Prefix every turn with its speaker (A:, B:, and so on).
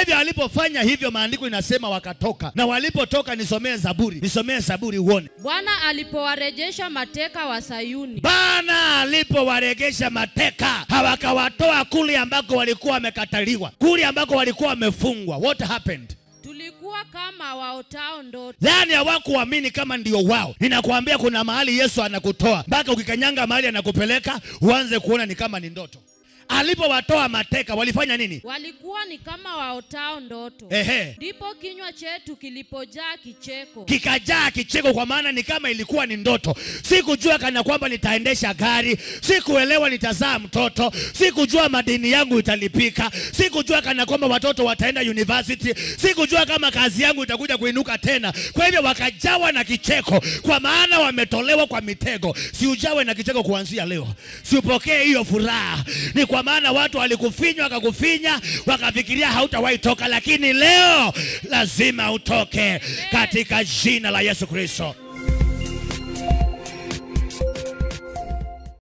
A: hivyo alipofanya hivyo, maandiko inasema wakatoka. Na walipotoka, nisomee Zaburi uone.
B: Bwana alipowarejesha mateka wa Sayuni.
A: Bwana alipowarejesha mateka, hawakawatoa kule ambako walikuwa wamekataliwa, kule ambako walikuwa wamefungwa. What happened?
B: Tulikuwa kama waotao ndoto.
A: Yani hawakuamini kama ndio wao. Ninakuambia kuna mahali Yesu anakutoa, mpaka ukikanyanga mahali anakupeleka uanze kuona ni kama ni ndoto. Alipowatoa mateka, walifanya nini?
B: Walikuwa ni kama waotao ndoto.
A: Ndipo
B: kinywa chetu kilipojaa kicheko.
A: Kikajaa kicheko, kwa maana ni kama ilikuwa ni ndoto. Sikujua kana kwamba nitaendesha gari, sikuelewa nitazaa mtoto, sikujua madeni yangu italipika, sikujua kana kwamba watoto wataenda university, sikujua kama kazi yangu itakuja kuinuka tena. Kwa hivyo wakajawa na kicheko, kwa maana wametolewa kwa mitego. Si ujawe na kicheko kuanzia leo. Si upokee hiyo furaha. Ni kwa maana watu walikufinya, wakakufinya, wakafikiria hautawahi toka, lakini leo lazima utoke katika jina la Yesu Kristo.